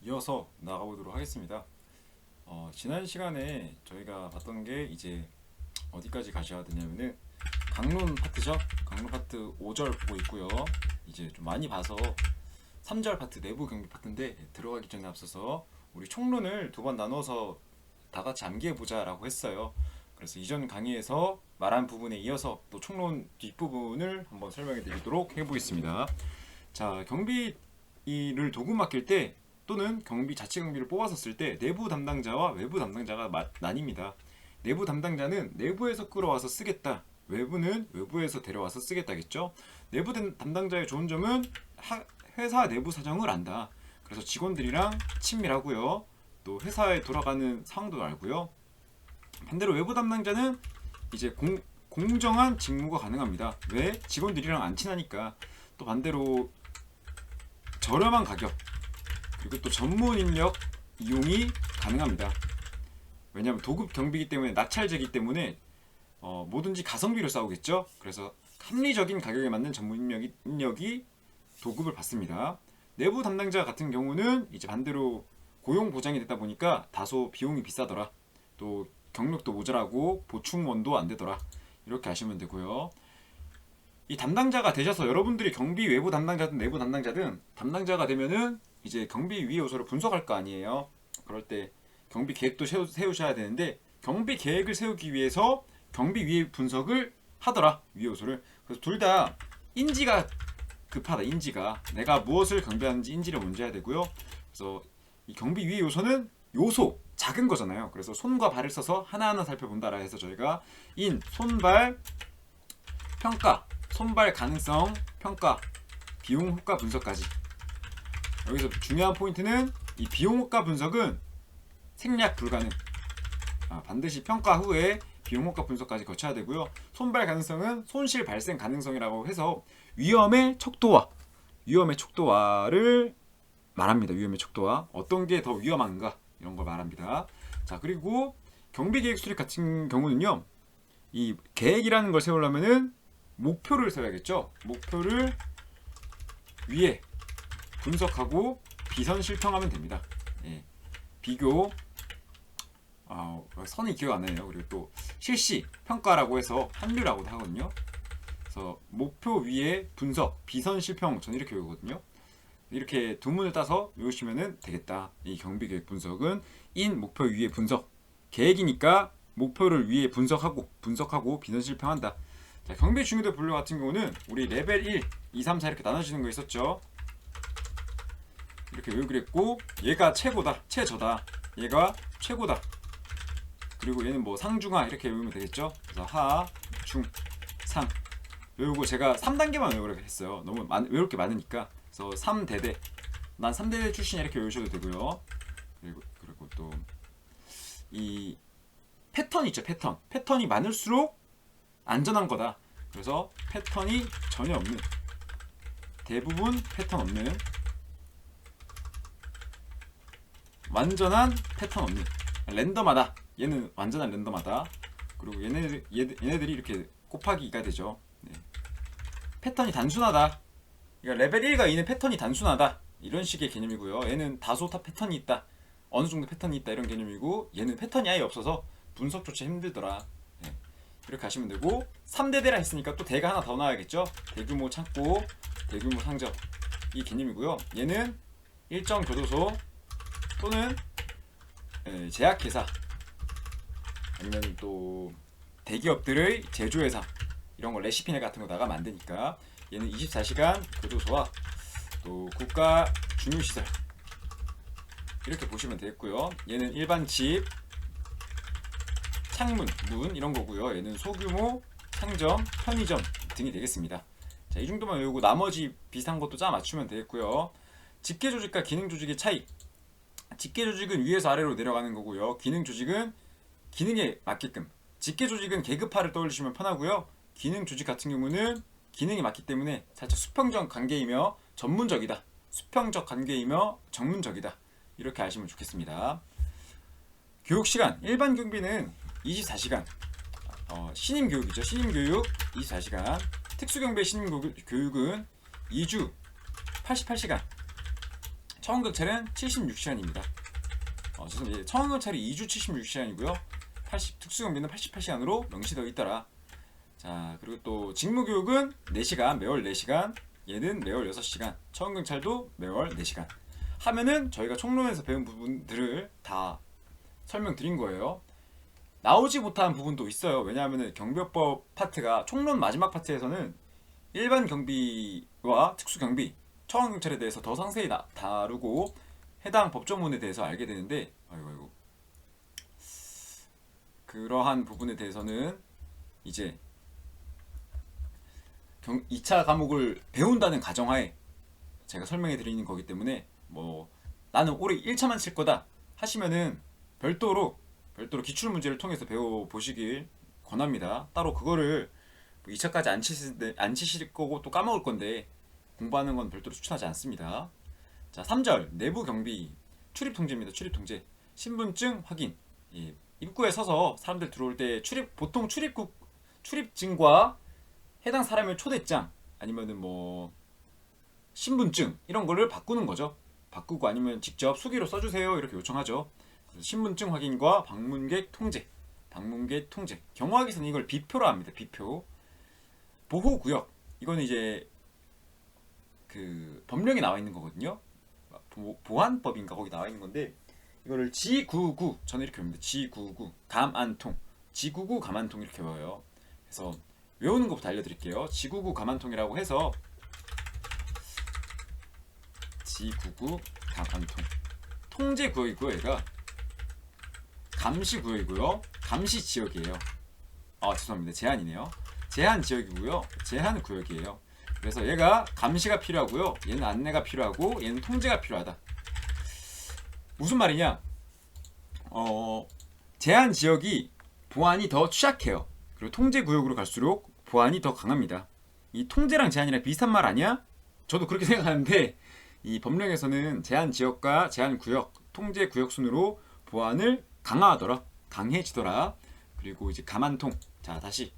이어서 나가보도록 하겠습니다. 지난 시간에 저희가 봤던 게 이제 어디까지 가셔야 되냐면은 강론 파트죠. 강론 파트 5절 보고 있고요. 이제 좀 많이 봐서 3절 파트 내부 경비 파트인데 들어가기 전에 앞서서 우리 총론을 두 번 나눠서 다 같이 암기해보자라고 했어요. 그래서 이전 강의에서 말한 부분에 이어서 또 총론 뒷부분을 한번 설명해 드리도록 해보겠습니다. 자, 경비를 도구 맡길 때 또는 경비 자체 경비를 뽑아서 쓸 때 내부 담당자와 외부 담당자가 나뉩니다. 내부 담당자는 내부에서 끌어와서 쓰겠다. 외부는 외부에서 데려와서 쓰겠다겠죠. 내부 담당자의 좋은 점은 회사 내부 사정을 안다. 그래서 직원들이랑 친밀하고요. 또 회사에 돌아가는 상황도 알고요. 반대로 외부 담당자는 이제 공정한 직무가 가능합니다. 왜? 직원들이랑 안 친하니까. 또 반대로 저렴한 가격 그리고 또 전문 인력 이용이 가능합니다. 왜냐하면 도급 경비이기 때문에 낙찰제이기 때문에 뭐든지 가성비로 싸우겠죠. 그래서 합리적인 가격에 맞는 전문 인력이 도급을 받습니다. 내부 담당자 같은 경우는 이제 반대로 고용 보장이 되다 보니까 다소 비용이 비싸더라. 또 경력도 모자라고 보충원도 안 되더라. 이렇게 하시면 되고요. 이 담당자가 되셔서 여러분들이 경비 외부 담당자든 내부 담당자든 담당자가 되면은 이제 경비 위의 요소를 분석할 거 아니에요. 그럴 때 경비 계획도 세우셔야 되는데 경비 계획을 세우기 위해서 경비 위의 분석을 하더라. 위의 요소를. 그래서 둘 다 인지가 급하다. 인지가 내가 무엇을 경비하는지 인지를 먼저 해야 되고요. 그래서 이 경비 위의 요소는 요소 작은 거잖아요. 그래서 손과 발을 써서 하나하나 살펴본다라 해서 저희가 손발 평가 손발 가능성 평가 비용 효과 분석까지. 여기서 중요한 포인트는 이 비용 효과 분석은 생략 불가능. 반드시 평가 후에 비용 효과 분석까지 거쳐야 되고요. 손발 가능성은 손실 발생 가능성이라고 해서 위험의 척도와를 말합니다. 위험의 척도와 어떤 게 더 위험한가 이런 걸 말합니다. 자, 그리고 경비 계획 수립 같은 경우는요. 이 계획이라는 걸 세우려면은 목표를 세워야겠죠. 목표를 위에 분석하고 비선 실평하면 됩니다. 예. 비교 선이 기억 안 나네요. 그리고 또 실시 평가라고 해서 합류라고도 하거든요. 그래서 목표 위에 분석 비선 실평 저는 이렇게 외우거든요. 이렇게 두 문을 따서 외우시면 되겠다. 이 경비 계획 분석은 목표 위에 분석 계획이니까 목표를 위에 분석하고 비선 실평한다. 자, 경비 중요도 분류 같은 경우는 우리 레벨 1, 2, 3, 4 이렇게 나눠지는 거 있었죠. 이렇게 외우기로 했고 얘가 최고다, 최저다, 얘가 최고다. 그리고 얘는 뭐 상중하 이렇게 외우면 되겠죠. 그래서 하, 중, 상 외우고 제가 3단계만 외우라고 했어요. 너무 외울 게 많으니까. 그래서 3대대 난 3대대 출신이야 이렇게 외우셔도 되고요. 그리고 또 이 패턴 있죠. 패턴이 많을수록 안전한 거다. 그래서 패턴이 전혀 없는 대부분 패턴 없는 완전한 패턴 없는 랜덤하다. 얘는 완전한 랜덤하다. 그리고 얘네들이 이렇게 곱하기 2가 되죠. 네. 패턴이 단순하다. 그러니까 레벨 1과 2는 패턴이 단순하다. 이런 식의 개념이고요. 얘는 다소 패턴이 있다. 어느 정도 패턴이 있다. 이런 개념이고 얘는 패턴이 아예 없어서 분석조차 힘들더라. 네. 이렇게 하시면 되고 3대대라 했으니까 또 대가 하나 더 나와야겠죠. 대규모 창고, 대규모 상점 이 개념이고요. 얘는 일정 교도소 또는 제약회사 아니면 또 대기업들의 제조회사 이런 거 레시피네 같은 거 나가면 안 되니까 얘는 24시간 교도소와 또 국가 중요시설 이렇게 보시면 되겠고요. 얘는 일반 집, 창문, 문 이런 거고요. 얘는 소규모 상점, 편의점 등이 되겠습니다. 자, 이 정도만 외우고 나머지 비슷한 것도 짜 맞추면 되겠고요. 직계 조직과 기능 조직의 차이. 직계 조직은 위에서 아래로 내려가는 거고요. 기능 조직은 기능에 맞게끔. 직계 조직은 계급화를 떠올리시면 편하고요. 기능 조직 같은 경우는 기능이 맞기 때문에 살짝 수평적 관계이며 전문적이다. 수평적 관계이며 전문적이다. 이렇게 아시면 좋겠습니다. 교육시간. 일반 경비는 24시간. 신임교육이죠. 신임교육 24시간. 특수경비 신임교육은 2주 88시간. 처원경찰은 76시간입니다. 죄송합니다. 처원경찰이 2주 76시간이고요. 특수경비는 88시간으로 명시되어 있더라. 자, 그리고 또 직무교육은 4시간, 매월 4시간, 얘는 매월 6시간, 처원경찰도 매월 4시간 하면은 저희가 총론에서 배운 부분들을 다 설명드린 거예요. 나오지 못한 부분도 있어요. 왜냐하면 경비법 파트가 총론 마지막 파트에서는 일반 경비와 특수경비, 처원경찰에 대해서 더 상세히 다루고 해당 법조문에 대해서 알게 되는데 아이고 그러한 부분에 대해서는 이제 2차 과목을 배운다는 가정하에 제가 설명해 드리는 거기 때문에 뭐 나는 올해 1차만 칠 거다 하시면은 별도로 기출문제를 통해서 배워보시길 권합니다. 따로 그거를 2차까지 안 치실 거고 또 까먹을 건데 공부하는 건 별도로 추천하지 않습니다. 자, 3절 내부 경비 출입 통제입니다. 출입 통제. 신분증 확인. 예, 입구에 서서 사람들 들어올 때 보통 출입증과 해당 사람의 초대장 아니면은 뭐 신분증 이런 거를 바꾸는 거죠. 바꾸고 아니면 직접 수기로 써주세요 이렇게 요청하죠. 그래서 신분증 확인과 방문객 통제. 경호하기에서는 이걸 비표로 합니다. 비표. 보호구역. 이거는 이제 그 법령에 나와 있는 거거든요. 보안법인가 거기 나와 있는 건데 이거를 G99 저는 이렇게 외웁니다. G99 감안통. G99 감안통 이렇게 외워요. 그래서 외우는 것부터 알려드릴게요. G99 감안통이라고 해서 G99 감안통 통제구역이고요. 얘가 감시구역이고요. 감시지역이에요. 죄송합니다. 제한이네요. 제한지역이고요. 제한구역이에요. 그래서 얘가 감시가 필요하고요. 얘는 안내가 필요하고 얘는 통제가 필요하다. 무슨 말이냐? 제한지역이 보안이 더 취약해요. 그리고 통제구역으로 갈수록 보안이 더 강합니다. 이 통제랑 제한이랑 비슷한 말 아니야? 저도 그렇게 생각하는데 이 법령에서는 제한지역과 제한구역, 통제구역 순으로 보안을 강해지더라. 그리고 이제 감안통. 자, 다시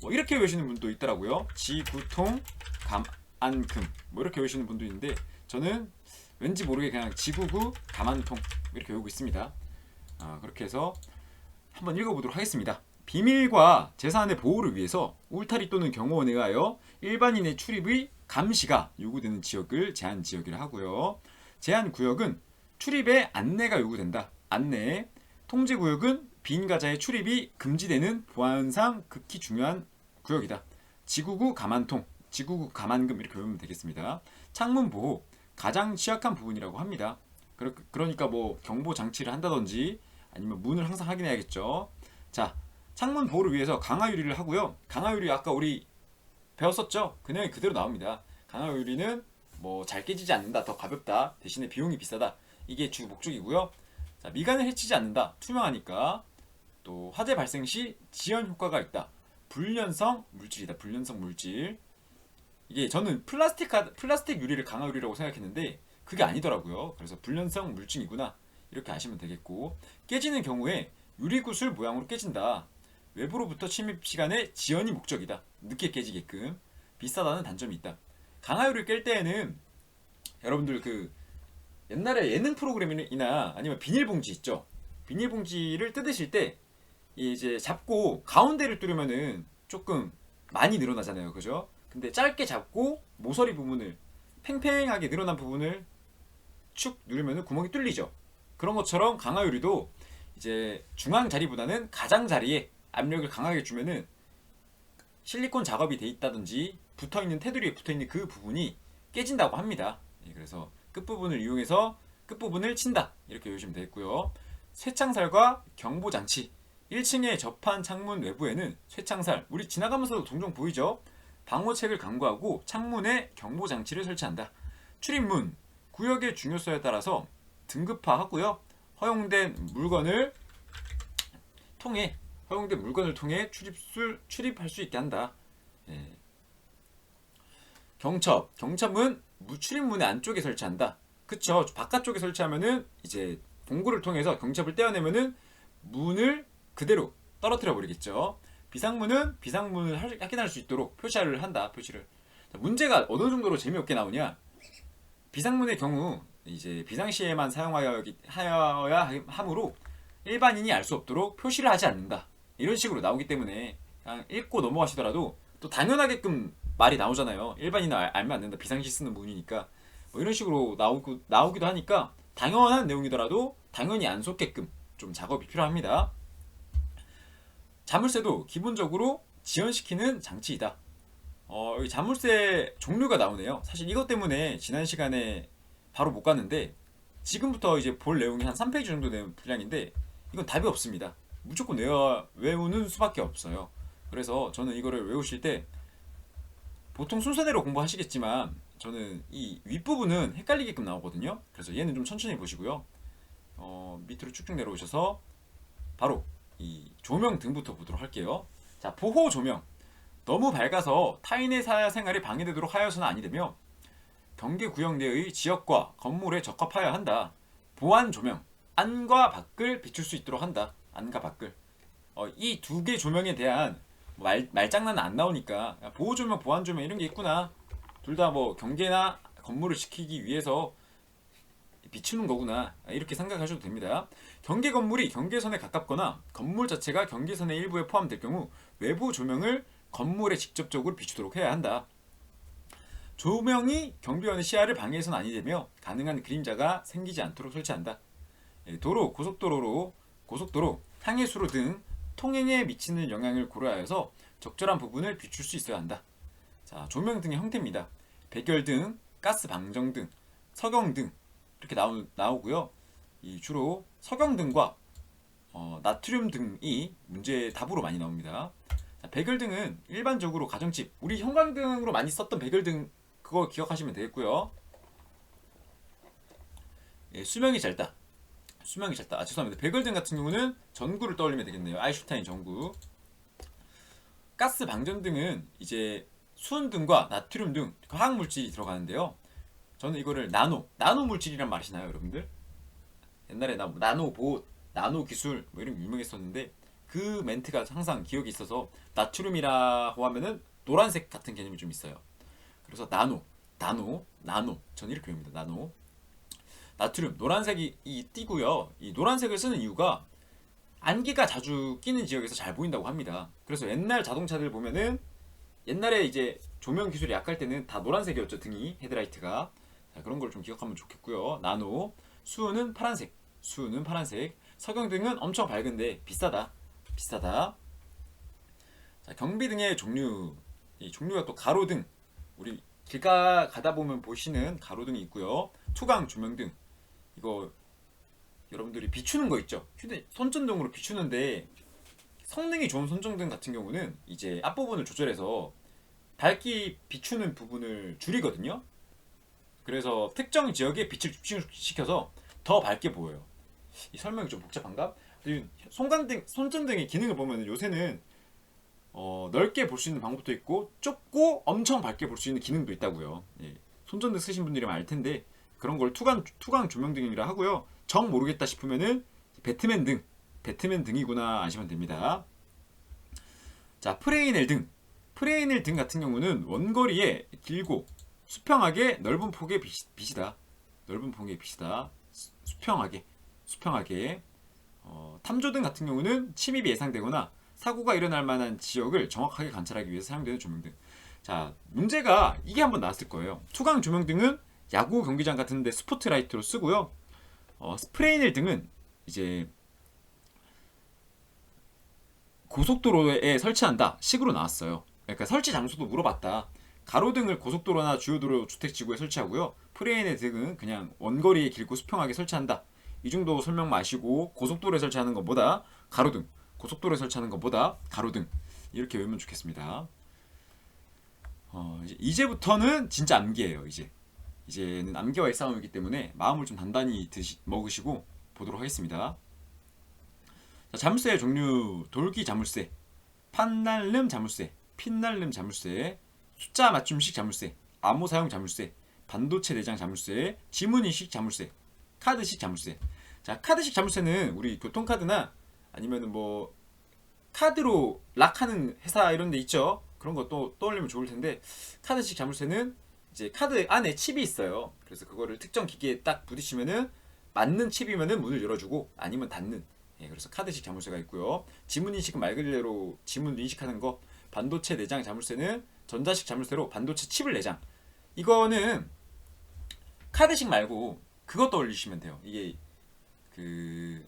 이렇게 외우시는 분도 있더라고요. 지구통 감안금 이렇게 외우시는 분도 있는데 저는 왠지 모르게 그냥 지구구 감안통 이렇게 외우고 있습니다. 그렇게 해서 한번 읽어보도록 하겠습니다. 비밀과 재산의 보호를 위해서 울타리 또는 경호원에 의하여 일반인의 출입의 감시가 요구되는 지역을 제한지역이라 하고요. 제한구역은 출입에 안내가 요구된다. 안내. 통제구역은 비인가자의 출입이 금지되는 보안상 극히 중요한 구역이다. 지구구 감안통, 지구구 감안금 이렇게 외우면 되겠습니다. 창문 보호, 가장 취약한 부분이라고 합니다. 그러니까 뭐 경보 장치를 한다든지 아니면 문을 항상 확인해야겠죠. 자, 창문 보호를 위해서 강화 유리를 하고요. 강화 유리 아까 우리 배웠었죠? 그냥 그대로 나옵니다. 강화 유리는 뭐 잘 깨지지 않는다, 더 가볍다, 대신에 비용이 비싸다. 이게 주 목적이고요. 자, 미간을 해치지 않는다, 투명하니까. 또 화재 발생 시 지연 효과가 있다. 불연성 물질이다. 불연성 물질. 이게 저는 플라스틱 유리를 강화 유리라고 생각했는데 그게 아니더라고요. 그래서 불연성 물질이구나 이렇게 아시면 되겠고, 깨지는 경우에 유리구슬 모양으로 깨진다. 외부로부터 침입 시간에 지연이 목적이다. 늦게 깨지게끔. 비싸다는 단점이 있다. 강화 유리를 깰 때에는 여러분들 그 옛날에 예능 프로그램이나 아니면 비닐봉지 있죠. 비닐봉지를 뜯으실 때 이제 잡고 가운데를 뚫으면은 조금 많이 늘어나잖아요. 그죠? 근데 짧게 잡고 모서리 부분을 팽팽하게 늘어난 부분을 축 누르면은 구멍이 뚫리죠. 그런 것처럼 강화 유리도 이제 중앙 자리보다는 가장 자리에 압력을 강하게 주면은 실리콘 작업이 돼 있다든지 붙어있는 테두리에 붙어있는 그 부분이 깨진다고 합니다. 그래서 끝부분을 이용해서 끝부분을 친다 이렇게 외우시면 되겠고요. 쇠창살과 경보장치. 1층에 접한 창문 외부에는 쇠창살, 우리 지나가면서도 종종 보이죠? 방호책을 강구하고 창문에 경보장치를 설치한다. 출입문, 구역의 중요성에 따라서 등급화하고요. 허용된 물건을 통해 출입할 수 있게 한다. 경첩은 출입문의 안쪽에 설치한다. 그쵸? 바깥쪽에 설치하면은 이제 봉구를 통해서 경첩을 떼어내면은 문을 그대로 떨어뜨려 버리겠죠. 비상문을 확인할 수 있도록 표시를 한다. 표시를. 자, 문제가 어느 정도로 재미없게 나오냐? 비상문의 경우 이제 비상시에만 하여야 하므로 일반인이 알 수 없도록 표시를 하지 않는다. 이런 식으로 나오기 때문에 그냥 읽고 넘어가시더라도 또 당연하게끔 말이 나오잖아요. 일반인은 알면 안 된다. 비상시 쓰는 문이니까. 뭐 이런 식으로 나오기도 하니까 당연한 내용이더라도 당연히 안 속게끔 좀 작업이 필요합니다. 자물쇠도 기본적으로 지연시키는 장치이다. 여기 자물쇠 종류가 나오네요. 사실 이것 때문에 지난 시간에 바로 못 갔는데 지금부터 이제 볼 내용이 한 3페이지 정도 되는 분량인데 이건 답이 없습니다. 무조건 외우는 수밖에 없어요. 그래서 저는 이거를 외우실 때 보통 순서대로 공부하시겠지만 저는 이 윗부분은 헷갈리게끔 나오거든요. 그래서 얘는 좀 천천히 보시고요. 밑으로 쭉쭉 내려오셔서 바로 이 조명 등부터 보도록 할게요. 자, 보호 조명. 너무 밝아서 타인의 생활이 방해되도록 하여서는 아니 되며 경계 구역 내의 지역과 건물에 적합하여야 한다. 보안 조명. 안과 밖을 비출 수 있도록 한다. 안과 밖을. 이 두 개 조명에 대한 말장난은 안 나오니까 보호 조명, 보안 조명 이런 게 있구나. 둘 다 뭐 경계나 건물을 지키기 위해서 비추는 거구나. 이렇게 생각하셔도 됩니다. 경계 건물이 경계선에 가깝거나 건물 자체가 경계선의 일부에 포함될 경우 외부 조명을 건물에 직접적으로 비추도록 해야 한다. 조명이 경비원의 시야를 방해해서는 아니 되며 가능한 그림자가 생기지 않도록 설치한다. 도로, 고속도로, 향해수로 등 통행에 미치는 영향을 고려하여서 적절한 부분을 비출 수 있어야 한다. 자, 조명 등의 형태입니다. 백열등, 가스 방정등, 석영등 이렇게 나오고요. 이 주로 석영등과 나트륨 등이 문제 답으로 많이 나옵니다. 자, 백열등은 일반적으로 가정집, 우리 형광등으로 많이 썼던 백열등 그거 기억하시면 되겠고요. 예, 수명이 짧다. 죄송합니다. 백열등 같은 경우는 전구를 떠올리면 되겠네요. 아인슈타인 전구. 가스 방전등은 이제 수은등과 나트륨 등 화학 물질이 들어가는데요. 저는 이거를 나노 물질이란 말이시나요, 여러분들? 옛날에 나노봇, 나노 기술 뭐 이런 게 유명했었는데 그 멘트가 항상 기억이 있어서 나트륨이라고 하면은 노란색 같은 개념이 좀 있어요. 그래서 나노. 저는 이렇게 외웁니다. 나노. 나트륨, 노란색이 띄고요. 이 노란색을 쓰는 이유가 안개가 자주 끼는 지역에서 잘 보인다고 합니다. 그래서 옛날 자동차들 보면은 옛날에 이제 조명 기술이 약할 때는 다 노란색이었죠. 등이, 헤드라이트가. 자, 그런 걸 좀 기억하면 좋겠고요. 나노. 수은은 파란색. 석영등은 엄청 밝은데 비싸다. 자, 경비등의 종류. 이 종류가 또 가로등. 우리 길 가다 보면 보시는 가로등이 있고요. 투강 조명등. 이거 여러분들이 비추는 거 있죠. 손전등으로 비추는데 성능이 좋은 손전등 같은 경우는 이제 앞부분을 조절해서 밝기 비추는 부분을 줄이거든요. 그래서 특정 지역에 빛을 집중시켜서 더 밝게 보여요. 이 설명이 좀 복잡한가? 손전등의 기능을 보면 요새는 넓게 볼 수 있는 방법도 있고 좁고 엄청 밝게 볼 수 있는 기능도 있다고요. 예. 손전등 쓰신 분들이면 알 텐데 그런 걸 투강 조명등이라 하고요. 정 모르겠다 싶으면은 배트맨 등이구나 아시면 됩니다. 자, 프레인엘 등 같은 경우는 원거리에 길고 수평하게 넓은 폭의 빛이다. 수평하게. 탐조등 같은 경우는 침입이 예상되거나 사고가 일어날 만한 지역을 정확하게 관찰하기 위해서 사용되는 조명등. 자, 문제가 이게 한번 나왔을 거예요. 투강 조명등은 야구 경기장 같은 데 스포트라이트로 쓰고요. 스프레인일 등은 이제 고속도로에 설치한다 식으로 나왔어요. 그러니까 설치 장소도 물어봤다. 가로등을 고속도로나 주요도로 주택지구에 설치하고요. 프레인의 등은 그냥 원거리에 길고 수평하게 설치한다. 이 정도 설명만 아시고 고속도로에 설치하는 것보다 가로등, 고속도로에 설치하는 것보다 가로등 이렇게 외우면 좋겠습니다. 이제부터는 진짜 암기예요. 이제는 암기와의 싸움이기 때문에 마음을 좀 단단히 먹으시고 보도록 하겠습니다. 자, 자물쇠의 종류. 돌기 자물쇠, 판날름 자물쇠, 핀날름 자물쇠, 숫자 맞춤식 자물쇠, 암호 사용 자물쇠, 반도체 내장 자물쇠, 지문인식 자물쇠, 카드식 자물쇠. 자, 카드식 자물쇠는 우리 교통카드나 아니면은 뭐 카드로 락하는 회사 이런 데 있죠. 그런 것도 떠올리면 좋을 텐데 카드식 자물쇠는 이제 카드 안에 칩이 있어요. 그래서 그거를 특정 기기에 딱 부딪히면은 맞는 칩이면은 문을 열어주고 아니면 닫는. 예, 그래서 카드식 자물쇠가 있고요. 지문 인식은 말 그대로 지문 인식하는 거. 반도체 내장 자물쇠는 전자식 자물쇠로 반도체 칩을 내장. 이거는 카드식 말고 그것 떠올리시면 돼요. 이게 그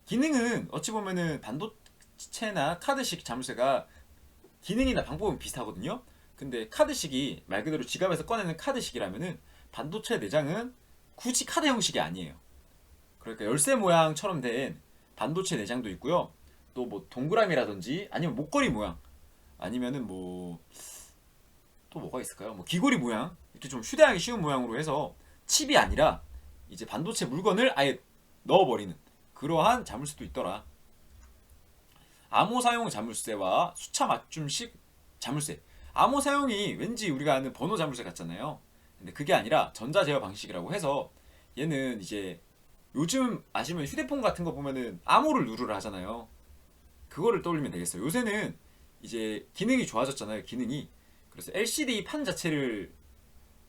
기능은 어찌 보면은 반도체나 카드식 자물쇠가 기능이나 방법은 비슷하거든요. 근데 카드식이 말 그대로 지갑에서 꺼내는 카드식이라면은 반도체 내장은 굳이 카드 형식이 아니에요. 그러니까 열쇠 모양처럼 된 반도체 내장도 있고요. 또 뭐 동그라미라든지 아니면 목걸이 모양 아니면은 뭐 또 뭐가 있을까요? 뭐 귀걸이 모양 이렇게 좀 휴대하기 쉬운 모양으로 해서 칩이 아니라 이제 반도체 물건을 아예 넣어버리는 그러한 자물쇠도 있더라. 암호 사용 자물쇠와 숫자 맞춤식 자물쇠. 암호 사용이 왠지 우리가 아는 번호 자물쇠 같잖아요. 근데 그게 아니라 전자 제어 방식이라고 해서 얘는 이제 요즘 아시면 휴대폰 같은 거 보면은 암호를 누르라 하잖아요. 그거를 떠올리면 되겠어요. 요새는 이제 기능이 좋아졌잖아요. 기능이. 그래서 LCD 판 자체를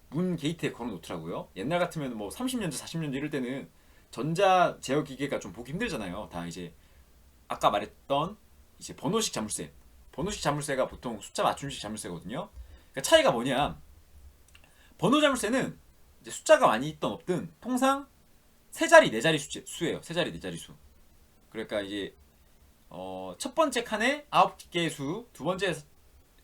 문 게이트에 걸어 놓더라고요. 옛날 같으면 뭐 30년 전, 40년 전 이럴 때는 전자 제어 기계가 좀 보기 힘들잖아요. 다 이제 아까 말했던 이제 번호식 자물쇠. 번호식 자물쇠가 보통 숫자 맞춤식 자물쇠거든요. 그러니까 차이가 뭐냐? 번호 자물쇠는 이제 숫자가 많이 있든 없든 통상 세 자리 네 자리 수예요. 세 자리 네 자리 수. 그러니까 이제 첫 번째 칸에 9개의 수, 두 번째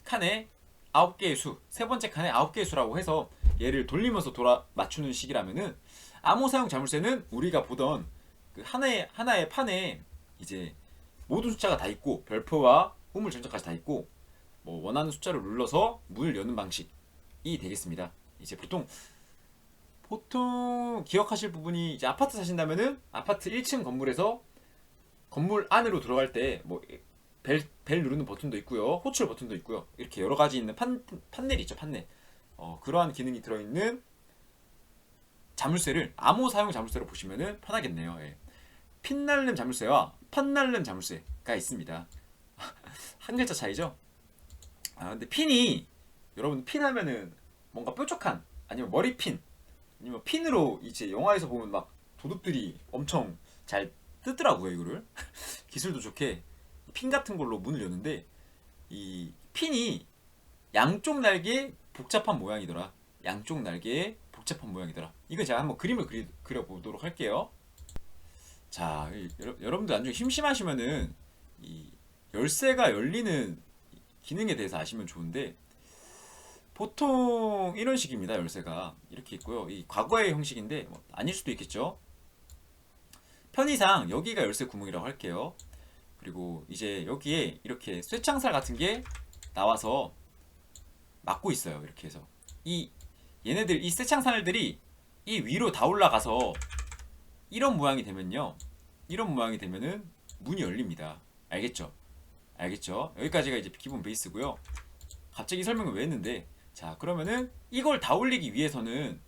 칸에 9개의 수, 세 번째 칸에 9개의 수라고 해서 얘를 돌리면서 돌아 맞추는 식이라면은 암호 사용 자물쇠는 우리가 보던 그 하나의 판에 이제 모든 숫자가 다 있고 별표와 우물 정자까지 다 있고 뭐 원하는 숫자를 눌러서 문을 여는 방식이 되겠습니다. 이제 보통 기억하실 부분이 이제 아파트 사신다면은 아파트 1층 건물에서 건물 안으로 들어갈 때 뭐 벨 누르는 버튼도 있고요. 호출 버튼도 있고요. 이렇게 여러 가지 있는 판넬이 있죠. 판넬. 그러한 기능이 들어있는 자물쇠를 암호 사용 자물쇠로 보시면은 편하겠네요. 예. 핀 날름 자물쇠와 판 날름 자물쇠가 있습니다. 한 글자 차이죠? 근데 핀이 여러분 핀 하면은 뭔가 뾰족한 아니면 머리핀 아니면 핀으로 이제 영화에서 보면 막 도둑들이 엄청 잘 뜯더라고요 이거를. 기술도 좋게 핀 같은 걸로 문을 여는데 이 핀이 양쪽 날개에 복잡한 모양이더라. 양쪽 날개에 복잡한 모양이더라. 이건 제가 한번 그림을 그려보도록 할게요. 자, 여러분들 나중에 심심하시면은 이 열쇠가 열리는 기능에 대해서 아시면 좋은데 보통 이런 식입니다. 열쇠가 이렇게 있고요. 이 과거의 형식인데 뭐 아닐 수도 있겠죠. 편의상 여기가 열쇠 구멍이라고 할게요. 그리고 이제 여기에 이렇게 쇠창살 같은 게 나와서 막고 있어요. 이렇게 해서 얘네들 이 쇠창살들이 이 위로 다 올라가서 이런 모양이 되면요. 이런 모양이 되면은 문이 열립니다. 알겠죠? 알겠죠? 여기까지가 이제 기본 베이스고요. 갑자기 설명을 왜 했는데 자 그러면은 이걸 다 올리기 위해서는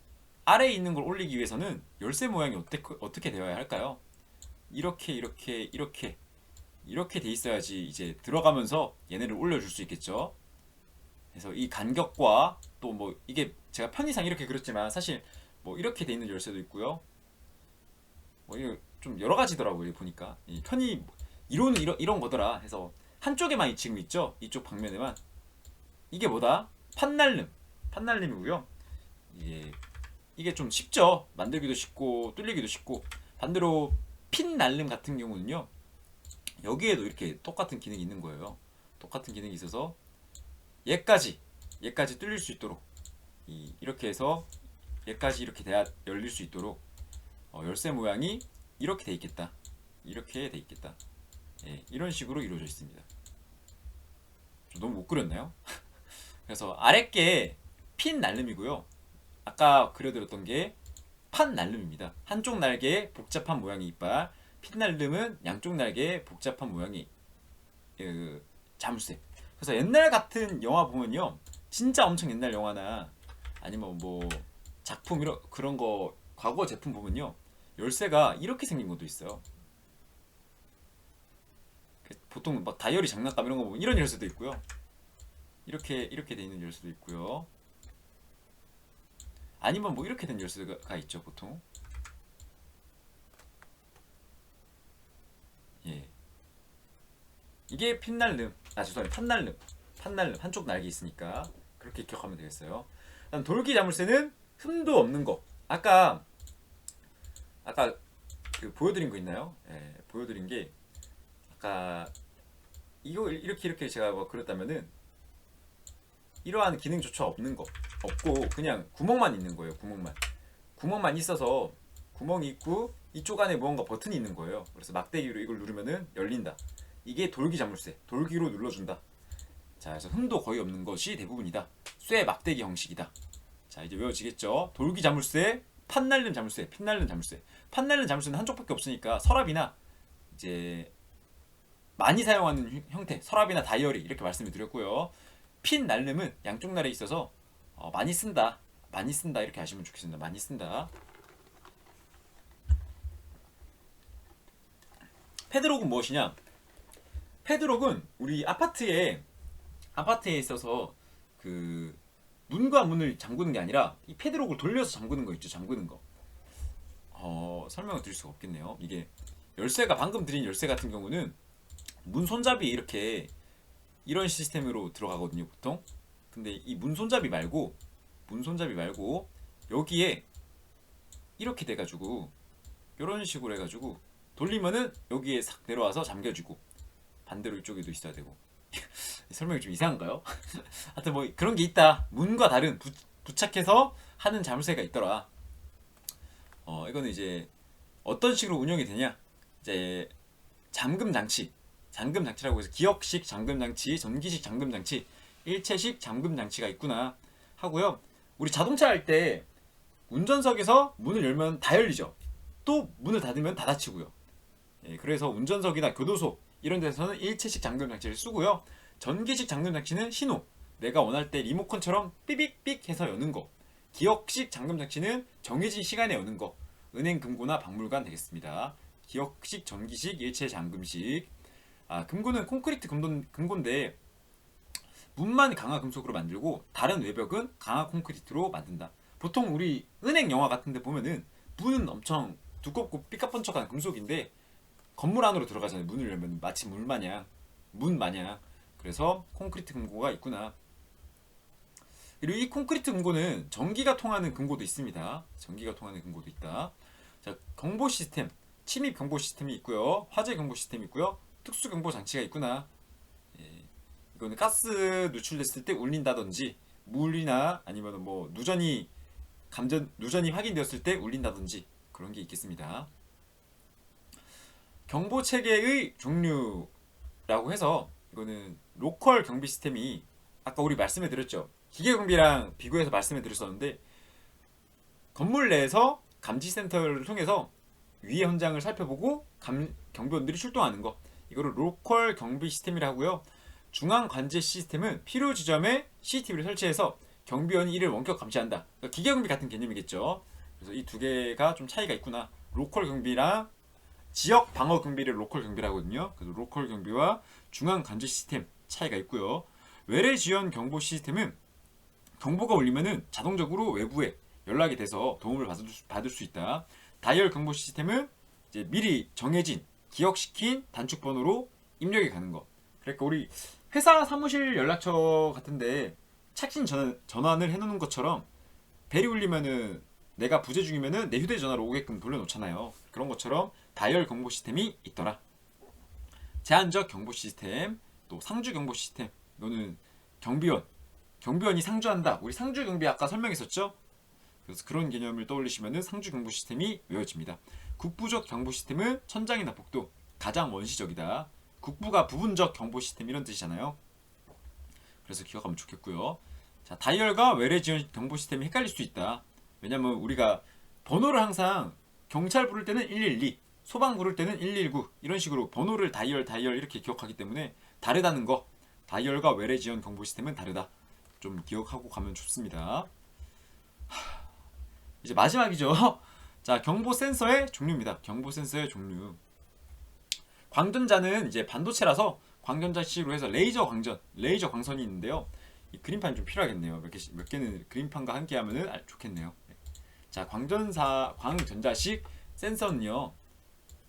아래에 있는 걸 올리기 위해서는 열쇠 모양이 어떻게 되어야 할까요? 이렇게 돼 있어야지 이제 들어가면서 얘네를 올려줄 수 있겠죠. 그래서 이 간격과 또 뭐 이게 제가 편의상 이렇게 그렸지만 사실 뭐 이렇게 돼 있는 열쇠도 있고요. 뭐 이거 좀 여러 가지더라고요 보니까 이 편의 이론은 이런 거더라 해서 한쪽에만 지금 있죠. 이쪽 방면에만 이게 뭐다? 판날름이고요. 이게 좀 쉽죠. 만들기도 쉽고 뚫리기도 쉽고 반대로 핀 날름 같은 경우는요. 여기에도 이렇게 똑같은 기능이 있는 거예요. 똑같은 기능이 있어서 얘까지 뚫릴 수 있도록 이렇게 해서 얘까지 이렇게 돼야 열릴 수 있도록 열쇠 모양이 이렇게 돼 있겠다. 이렇게 돼 있겠다. 예, 이런 식으로 이루어져 있습니다. 좀 너무 못 그렸나요? 그래서 아랫게 핀 날름이고요. 아까 그려드렸던 게 판 날름입니다. 한쪽 날개에 복잡한 모양의 이빨, 핀 날름은 양쪽 날개에 복잡한 모양의 자물쇠. 그래서 옛날 같은 영화 보면요, 진짜 엄청 옛날 영화나 아니면 뭐 작품 그런 거 과거 제품 보면요, 열쇠가 이렇게 생긴 것도 있어요. 보통 막 다이어리 장난감 이런 거 보면 이런 열쇠도 있고요. 이렇게 돼 있는 열쇠도 있고요. 아니면 뭐 이렇게 된 열쇠가 있죠 보통. 예, 이게 핀날름, 죄송해요, 판날름 한쪽 날개 있으니까 그렇게 기억하면 되겠어요. 그다음 돌기 자물쇠는 흠도 없는 거. 아까 그 보여드린 거 있나요? 예, 보여드린 게 아까 이거 이렇게 제가 뭐 그렸다면은 이러한 기능조차 없는 거, 없고 그냥 구멍만 있는 거예요. 구멍만 있어서, 구멍이 있고 이쪽 안에 무언가 버튼이 있는 거예요. 그래서 막대기로 이걸 누르면은 열린다. 이게 돌기 자물쇠, 돌기로 눌러준다. 자, 그래서 흠도 거의 없는 것이 대부분이다. 쇠 막대기 형식이다. 자, 이제 외워지겠죠? 돌기 자물쇠, 판날름 자물쇠, 핀날름 자물쇠. 판날름 자물쇠는 한쪽밖에 없으니까 서랍이나 이제 많이 사용하는 형태, 서랍이나 다이어리 이렇게 말씀을 드렸고요. 핀 날름은 양쪽 날에 있어서 많이 쓴다 이렇게 하시면 좋겠습니다. 많이 쓴다. 패드록은 무엇이냐? 패드록은 우리 아파트에 있어서 그 문과 문을 잠그는 게 아니라 이 패드록을 돌려서 잠그는 거 있죠. 잠그는 거. 설명을 드릴 수가 없겠네요. 이게 열쇠가, 방금 드린 열쇠 같은 경우는 문 손잡이 이렇게 이런 시스템으로 들어가거든요 보통. 근데 이 문 손잡이 말고 여기에 이렇게 돼가지고 이런 식으로 해가지고 돌리면은 여기에 싹 내려와서 잠겨지고, 반대로 이쪽에도 있어야 되고. 설명이 좀 이상한가요? 하여튼 뭐 그런 게 있다. 문과 다른 부착해서 하는 자물쇠가 있더라. 이거는 이제 어떤 식으로 운영이 되냐? 이제 잠금 장치라고 해서 기역식 잠금 장치, 전기식 잠금 장치, 일체식 잠금 장치가 있구나 하고요. 우리 자동차 할 때 운전석에서 문을 열면 다 열리죠. 또 문을 닫으면 다 닫히고요. 예, 그래서 운전석이나 교도소 이런 데서는 일체식 잠금 장치를 쓰고요. 전기식 잠금 장치는 신호, 내가 원할 때 리모컨처럼 삐빅삐 해서 여는 거. 기역식 잠금 장치는 정해진 시간에 여는 거. 은행 금고나 박물관 되겠습니다. 기역식, 전기식, 일체 잠금식. 금고는 콘크리트 금고인데 문만 강화 금속으로 만들고 다른 외벽은 강화 콘크리트로 만든다. 보통 우리 은행 영화 같은 데 보면은 문은 엄청 두껍고 삐까뻔쩍한 금속인데 건물 안으로 들어가잖아요. 문을 열면 마치 문 마냥. 그래서 콘크리트 금고가 있구나. 그리고 이 콘크리트 금고는 전기가 통하는 금고도 있습니다. 전기가 통하는 금고도 있다. 자, 경보 시스템, 침입 경보 시스템이 있고요. 화재 경보 시스템이 있고요. 특수 경보 장치가 있구나. 예, 이거는 가스 누출됐을 때 울린다든지, 물이나 아니면 뭐 누전이 확인되었을 때 울린다든지 그런 게 있겠습니다. 경보 체계의 종류라고 해서 이거는 로컬 경비 시스템이 아까 우리 말씀해 드렸죠. 기계 경비랑 비교해서 말씀해 드렸었는데, 건물 내에서 감지센터를 통해서 위의 현장을 살펴보고 경비원들이 출동하는 거, 이거를 로컬 경비 시스템이라 하고요. 중앙 관제 시스템은 필요 지점에 CCTV를 설치해서 경비원이 이를 원격 감시한다. 그러니까 기계 경비 같은 개념이겠죠. 그래서 이 두 개가 좀 차이가 있구나. 로컬 경비랑 지역 방어 경비를 로컬 경비라고 하거든요. 그래서 로컬 경비와 중앙 관제 시스템 차이가 있고요. 외래 지원 경보 시스템은 경보가 울리면은 자동적으로 외부에 연락이 돼서 도움을 받을 수 있다. 다이얼 경보 시스템은 이제 미리 정해진 기억시킨 단축 번호로 입력이 가는 거. 그러니까 우리 회사 사무실 연락처 같은데 착신 전환을 해놓는 것처럼 벨이 울리면은 내가 부재 중이면은 내 휴대전화로 오게끔 돌려놓잖아요. 그런 것처럼 다이얼 경보 시스템이 있더라. 제한적 경보 시스템, 또 상주 경보 시스템. 이거는 경비원이 상주한다. 우리 상주 경비 아까 설명했었죠? 그래서 그런 개념을 떠올리시면은 상주 경보 시스템이 외워집니다. 국부적 경보 시스템은 천장이나 복도, 가장 원시적이다. 국부가 부분적 경보 시스템 이런 뜻이잖아요. 그래서 기억하면 좋겠고요. 자, 다이얼과 외래 지원 경보 시스템이 헷갈릴 수 있다. 왜냐면 우리가 번호를 항상 경찰 부를 때는 112, 소방 부를 때는 119 이런 식으로 번호를 다이얼 이렇게 기억하기 때문에 다르다는 거. 다이얼과 외래 지원 경보 시스템은 다르다. 좀 기억하고 가면 좋습니다. 이제 마지막이죠. 자, 경보 센서의 종류입니다. 경보 센서의 종류. 광전자는 이제 반도체라서 광전자식으로 해서 레이저 광선이 있는데요. 이 그림판 좀 필요하겠네요. 몇 개는 그림판과 함께 하면은 좋겠네요. 네. 자, 광전자식 센서는요,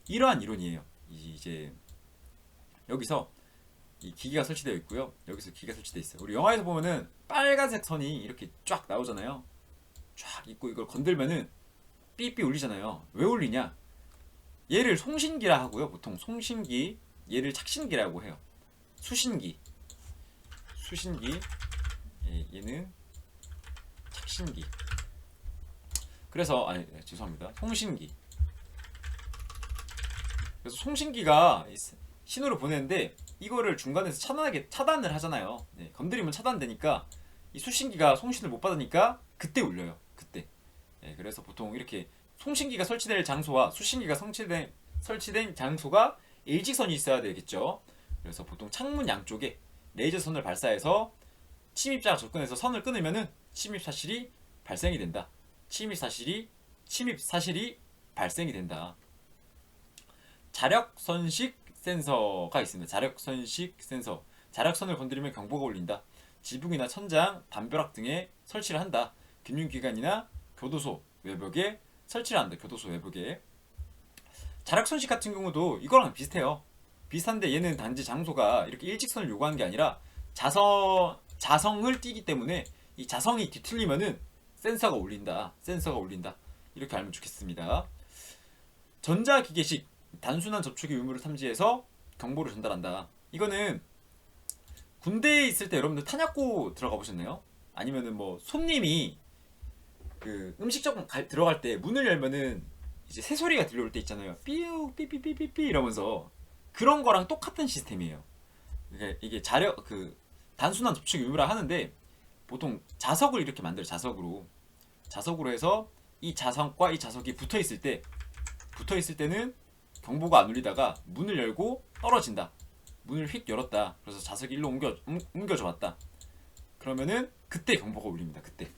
이러한 이론이에요. 이제 여기서 이 기기가 설치되어 있고요. 여기서 기기가 설치되어 있어요. 우리 영화에서 보면은 빨간색 선이 이렇게 쫙 나오잖아요. 쫙 있고 이걸 건들면은 삐삐 울리잖아요. 왜 울리냐? 얘를 송신기라 하고요. 보통 송신기, 얘를 착신기라고 해요. 수신기, 얘는 착신기. 그래서 죄송합니다. 송신기. 그래서 송신기가 신호를 보내는데 이거를 중간에서 차단을 하잖아요. 네, 건드리면 차단되니까 이 수신기가 송신을 못 받으니까 그때 울려요. 그때. 네, 그래서 보통 이렇게 송신기가 설치될 장소와 수신기가 설치된 장소가 일직선이 있어야 되겠죠. 그래서 보통 창문 양쪽에 레이저선을 발사해서 침입자가 접근해서 선을 끊으면은 침입 사실이 발생이 된다. 침입 사실이 발생이 된다. 자력선식 센서가 있습니다. 자력선식 센서. 자력선을 건드리면 경보가 울린다. 지붕이나 천장, 담벼락 등에 설치를 한다. 금융기관이나 교도소 외벽에 설치를 한다. 교도소 외벽에. 자력선식 같은 경우도 이거랑 비슷해요. 비슷한데 얘는 단지 장소가 이렇게 일직선을 요구하는 게 아니라 자성을 띠기 때문에 이 자성이 뒤틀리면은 센서가 울린다. 이렇게 알면 좋겠습니다. 전자기계식 단순한 접촉의 유무를 탐지해서 경보를 전달한다. 이거는 군대에 있을 때 여러분들 탄약고 들어가 보셨나요? 아니면은 뭐 손님이 그 음식점 들어갈 때 문을 열면은 이제 새소리가 들려올 때 있잖아요. 삐우 삐삐삐삐삐 이러면서 그런 거랑 똑같은 시스템이에요. 이게 단순한 접촉 유무라 하는데 보통 자석을 이렇게 만들어요. 자석으로 해서 이 자석과 이 자석이 붙어 있을 때는 경보가 안 울리다가 문을 열고 떨어진다. 문을 휙 열었다. 그래서 자석이 일로 옮겨져 왔다. 그러면은 그때 경보가 울립니다. 그때.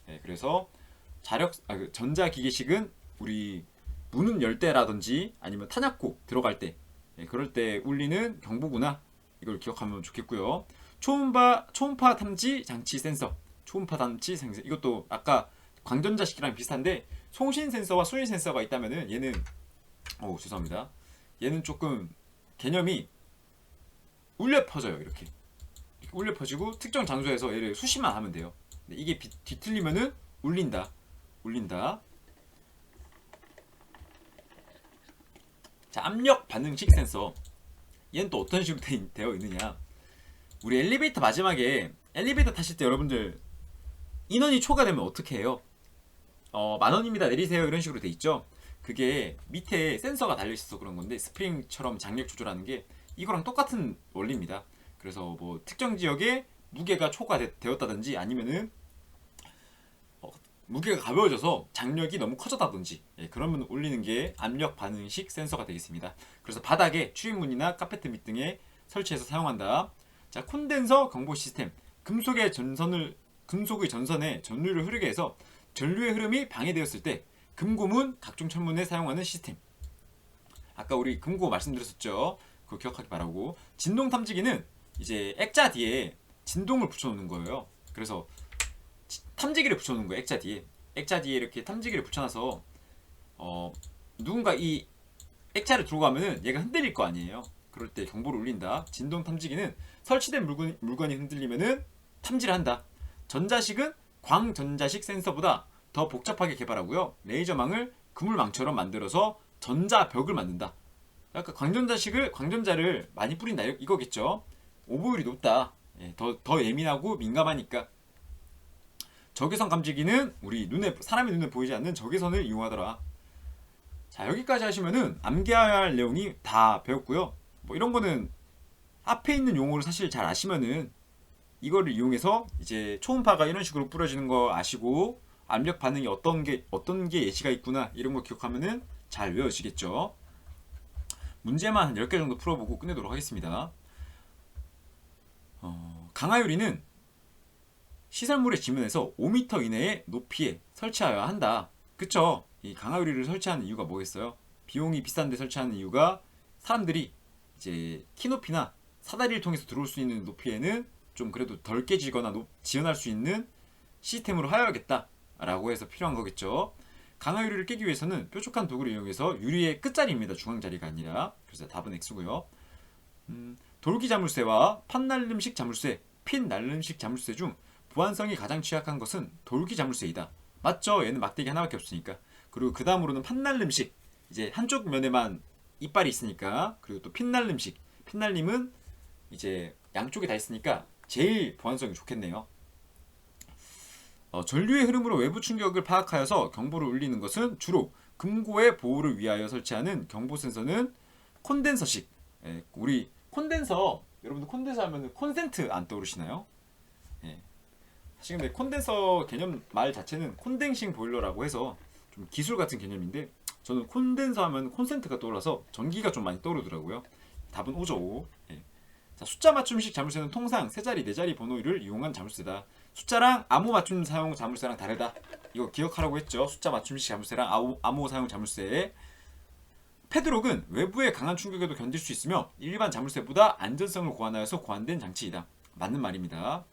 네, 그래서 전자기계식은 우리 문은 열 때라든지 아니면 탄약고 들어갈 때, 네, 그럴 때 울리는 경보구나. 이걸 기억하면 좋겠고요. 초음파 탐지 장치 센서. 이것도 아까 광전자식이랑 비슷한데 송신 센서와 수신 센서가 있다면은 얘는 죄송합니다. 얘는 조금 개념이 울려 퍼져요. 이렇게 울려 퍼지고 특정 장소에서 얘를 수시만 하면 돼요. 이게 뒤틀리면은 울린다. 자, 압력 반응식 센서. 얘는 또 어떤 식으로 되어 있느냐? 우리 엘리베이터 마지막에 엘리베이터 타실 때 여러분들 인원이 초과되면 어떻게 해요? 10,000원입니다. 내리세요. 이런 식으로 돼 있죠. 그게 밑에 센서가 달려있어서 그런 건데 스프링처럼 장력 조절하는 게 이거랑 똑같은 원리입니다. 그래서 뭐 특정 지역에 무게가 초과되었다든지 아니면은 무게가 가벼워져서 장력이 너무 커졌다든지, 그러면 울리는 게 압력 반응식 센서가 되겠습니다. 그래서 바닥에 출입문이나 카페트 밑 등에 설치해서 사용한다. 자, 콘덴서 경보 시스템. 금속의 전선에 전류를 흐르게 해서 전류의 흐름이 방해되었을 때 금고문, 각종 철문에 사용하는 시스템. 아까 우리 금고 말씀드렸었죠. 그거 기억하기 바라고. 진동 탐지기는 이제 액자 뒤에 진동을 붙여놓는 거예요. 그래서 탐지기를 붙여놓는 거예요. 액자 뒤에 이렇게 탐지기를 붙여놔서 누군가 이 액자를 들고 가면은 얘가 흔들릴 거 아니에요. 그럴 때 경보를 울린다. 진동 탐지기는 설치된 물건이 흔들리면은 탐지를 한다. 전자식은 광전자식 센서보다 더 복잡하게 개발하고요. 레이저망을 그물망처럼 만들어서 전자벽을 만든다. 아까 광전자를 많이 뿌린다 이거겠죠. 오보율이 높다. 더 예민하고 민감하니까. 적외선 감지기는 사람의 눈에 보이지 않는 적외선을 이용하더라. 자, 여기까지 하시면은 암기해야 할 내용이 다 배웠고요. 뭐 이런 거는 앞에 있는 용어를 사실 잘 아시면은 이거를 이용해서 이제 초음파가 이런 식으로 뿌려지는 거 아시고 압력 반응이 어떤 게 예시가 있구나 이런 거 기억하면은 잘 외워지겠죠. 문제만 한 10개 정도 풀어보고 끝내도록 하겠습니다. 강하유리는 시설물의 지면에서 5m 이내의 높이에 설치하여야 한다. 그쵸? 이 강하유리를 설치하는 이유가 뭐겠어요? 비용이 비싼데 설치하는 이유가 사람들이 이제 키높이나 사다리를 통해서 들어올 수 있는 높이에는 좀 그래도 덜 깨지거나 지연할 수 있는 시스템으로 하여야겠다라고 해서 필요한 거겠죠. 강화 유리를 깨기 위해서는 뾰족한 도구를 이용해서 유리의 끝자리입니다. 중앙자리가 아니라. 그래서 답은 X고요. 돌기 자물쇠와 판날름식 자물쇠, 핀 날름식 자물쇠 중 보안성이 가장 취약한 것은 돌기 자물쇠이다. 맞죠? 얘는 막대기 하나밖에 없으니까. 그리고 그 다음으로는 판날름식. 이제 한쪽 면에만 이빨이 있으니까. 그리고 또 핀날름식. 핀날림은 이제 양쪽에 다 있으니까 제일 보안성이 좋겠네요. 전류의 흐름으로 외부 충격을 파악하여서 경보를 울리는 것은 주로 금고의 보호를 위하여 설치하는 경보 센서는 콘덴서식. 우리 콘덴서, 여러분들 콘덴서 하면 콘센트 안 떠오르시나요? 사실 근데 콘덴서 개념 말 자체는 콘덴싱 보일러라고 해서 좀 기술 같은 개념인데, 저는 콘덴서 하면 콘센트가 떠올라서 전기가 좀 많이 떠오르더라고요. 답은 5죠. 5. 자, 숫자 맞춤식 자물쇠는 통상 3자리, 4자리 번호를 이용한 자물쇠다. 숫자랑 암호 맞춤 사용 자물쇠랑 다르다. 이거 기억하라고 했죠. 숫자 맞춤식 자물쇠랑 암호 사용 자물쇠. 패드록은 외부의 강한 충격에도 견딜 수 있으며 일반 자물쇠보다 안전성을 고안하여서 고안된 장치이다. 맞는 말입니다.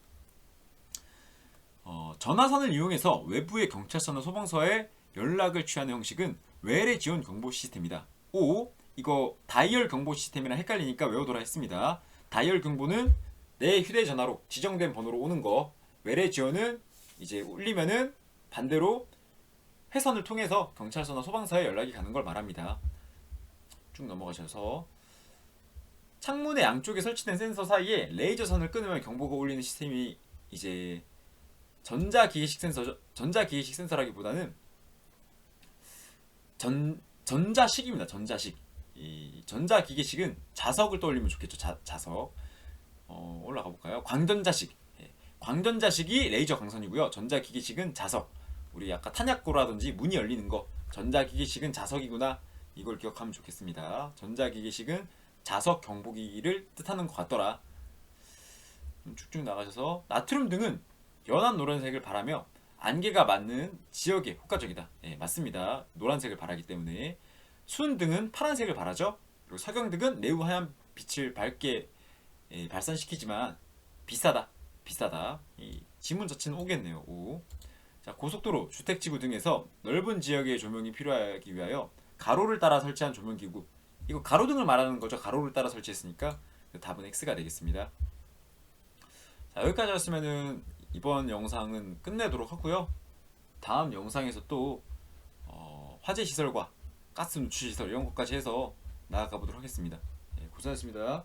전화선을 이용해서 외부의 경찰서나 소방서에 연락을 취하는 형식은 외래 지원 경보 시스템이다. 5. 이거 다이얼 경보 시스템이랑 헷갈리니까 외우도록 했습니다. 다이얼 경보는 내 휴대전화로 지정된 번호로 오는 거, 외래 지원은 이제 울리면은 반대로 회선을 통해서 경찰서나 소방서에 연락이 가는 걸 말합니다. 쭉 넘어가셔서 창문의 양쪽에 설치된 센서 사이에 레이저선을 끊으면 경보가 울리는 시스템이 이제 전자기계식 센서라기보다는 전자식입니다. 전자식. 이 전자기계식은 자석을 떠올리면 좋겠죠. 자석. 올라가 볼까요? 광전자식. 광전자식이 레이저 광선이고요. 전자기계식은 자석. 우리 아까 탄약고라든지 문이 열리는 거. 전자기계식은 자석이구나. 이걸 기억하면 좋겠습니다. 전자기계식은 자석 경보기를 뜻하는 것 같더라. 쭉쭉 나가셔서 나트륨 등은 연한 노란색을 바라며 안개가 맞는 지역에 효과적이다. 맞습니다. 노란색을 바라기 때문에. 순 등은 파란색을 바라죠. 그리고 석영 등은 매우 하얀 빛을 밝게 발산시키지만 비싸다. 이 지문 자체는 오겠네요. 오. 자, 고속도로, 주택지구 등에서 넓은 지역의 조명이 필요하기 위하여 가로를 따라 설치한 조명기구. 이거 가로등을 말하는 거죠. 가로를 따라 설치했으니까 답은 X가 되겠습니다. 자, 여기까지 왔으면은 이번 영상은 끝내도록 하고요. 다음 영상에서 또 화재 시설과 가스 누출 시설 이런 것까지 해서 나아가 보도록 하겠습니다. 고생하셨습니다.